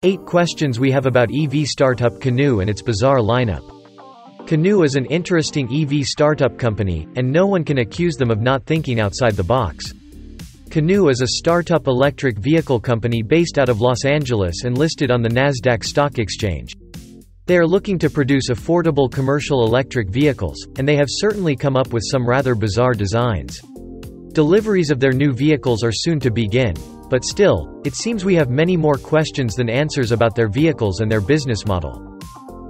8 questions we have about EV startup Canoo and its bizarre lineup. Canoo is an interesting EV startup company, and no one can accuse them of not thinking outside the box. Canoo is a startup electric vehicle company based out of Los Angeles and listed on the Nasdaq Stock Exchange. They are looking to produce affordable commercial electric vehicles, and they have certainly come up with some rather bizarre designs. Deliveries of their new vehicles are soon to begin, but still, it seems we have many more questions than answers about their vehicles and their business model.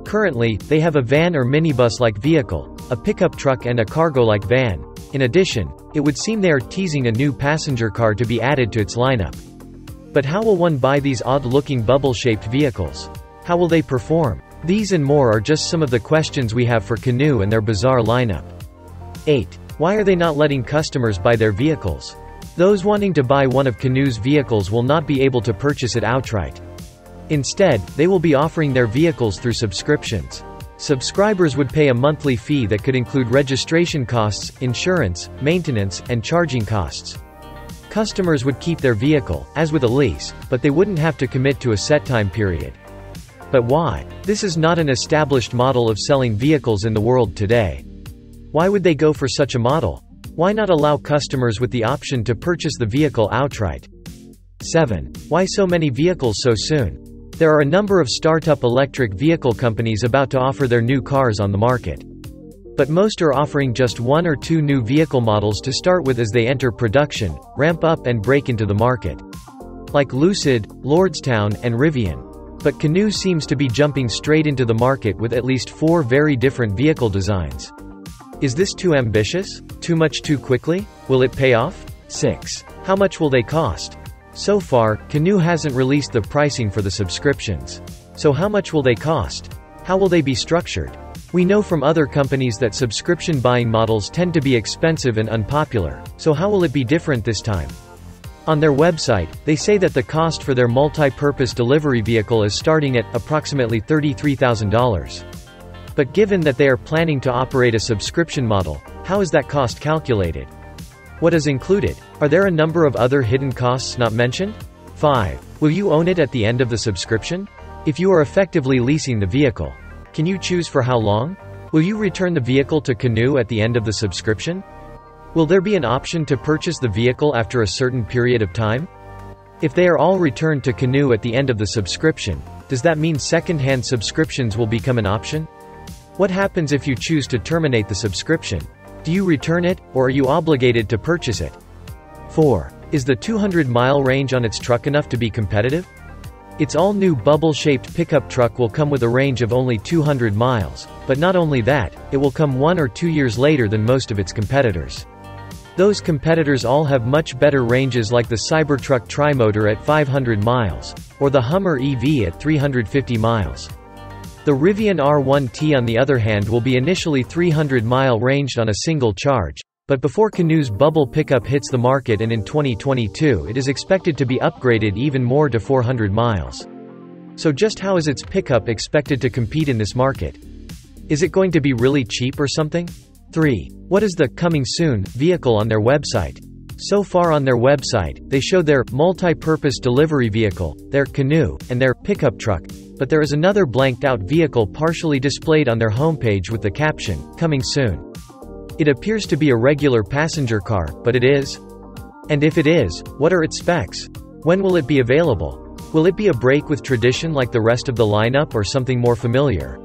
Currently, they have a van or minibus-like vehicle, a pickup truck and a cargo-like van. In addition, it would seem they are teasing a new passenger car to be added to its lineup. But how will one buy these odd-looking bubble-shaped vehicles? How will they perform? These and more are just some of the questions we have for Canoo and their bizarre lineup. 8. Why are they not letting customers buy their vehicles? Those wanting to buy one of Canoo's vehicles will not be able to purchase it outright. Instead, they will be offering their vehicles through subscriptions. Subscribers would pay a monthly fee that could include registration costs, insurance, maintenance, and charging costs. Customers would keep their vehicle, as with a lease, but they wouldn't have to commit to a set time period. But why? This is not an established model of selling vehicles in the world today. Why would they go for such a model? Why not allow customers with the option to purchase the vehicle outright? 7. Why so many vehicles so soon? There are a number of startup electric vehicle companies about to offer their new cars on the market. But most are offering just 1 or 2 new vehicle models to start with as they enter production, ramp up and break into the market. Like Lucid, Lordstown, and Rivian. But Canoo seems to be jumping straight into the market with at least 4 very different vehicle designs. Is this too ambitious? Too much too quickly? Will it pay off? 6. How much will they cost? So far, Canoo hasn't released the pricing for the subscriptions. So how much will they cost? How will they be structured? We know from other companies that subscription buying models tend to be expensive and unpopular, so how will it be different this time? On their website, they say that the cost for their multi-purpose delivery vehicle is starting at approximately $33,000. But given that they are planning to operate a subscription model, how is that cost calculated? What is included? Are there a number of other hidden costs not mentioned? 5. Will you own it at the end of the subscription? If you are effectively leasing the vehicle, can you choose for how long? Will you return the vehicle to Canoo at the end of the subscription? Will there be an option to purchase the vehicle after a certain period of time? If they are all returned to Canoo at the end of the subscription, does that mean second-hand subscriptions will become an option? What happens if you choose to terminate the subscription? Do you return it, or are you obligated to purchase it? 4. Is the 200-mile range on its truck enough to be competitive? Its all-new bubble-shaped pickup truck will come with a range of only 200 miles, but not only that, it will come 1 or 2 years later than most of its competitors. Those competitors all have much better ranges like the Cybertruck Trimotor at 500 miles, or the Hummer EV at 350 miles. The Rivian R1T on the other hand will be initially 300-mile ranged on a single charge, but before Canoo's bubble pickup hits the market and in 2022 it is expected to be upgraded even more to 400 miles. So just how is its pickup expected to compete in this market? Is it going to be really cheap or something? 3. What is the "coming soon" vehicle on their website? So far on their website, they show their multi-purpose delivery vehicle, their Canoo, and their pickup truck, but there is another blanked-out vehicle partially displayed on their homepage with the caption, "Coming soon." It appears to be a regular passenger car, but it is? And if it is, what are its specs? When will it be available? Will it be a break with tradition like the rest of the lineup or something more familiar?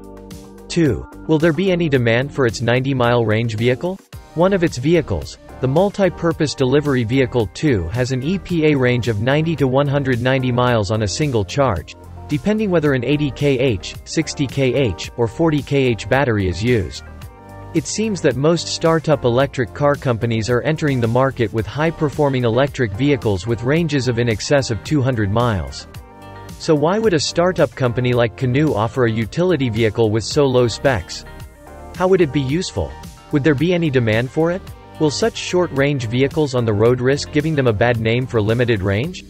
2. Will there be any demand for its 90-mile range vehicle? One of its vehicles, the multi-purpose delivery vehicle 2, has an EPA range of 90 to 190 miles on a single charge, depending whether an 80 kh, 60 kh, or 40 kh battery is used. It seems that most startup electric car companies are entering the market with high-performing electric vehicles with ranges of in excess of 200 miles. So why would a startup company like Canoo offer a utility vehicle with so low specs? How would it be useful? Would there be any demand for it? Will such short-range vehicles on the road risk giving them a bad name for limited range?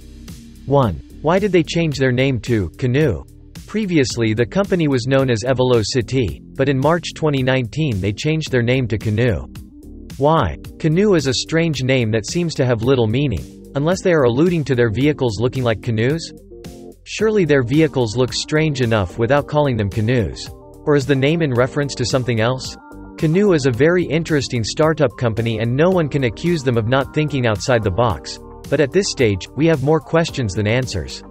1. Why did they change their name to Canoo? Previously the company was known as Evelocity, but in March 2019 they changed their name to Canoo. Why? Canoo is a strange name that seems to have little meaning, unless they are alluding to their vehicles looking like canoes? Surely their vehicles look strange enough without calling them canoes. Or is the name in reference to something else? Canoo is a very interesting startup company and no one can accuse them of not thinking outside the box. But at this stage, we have more questions than answers.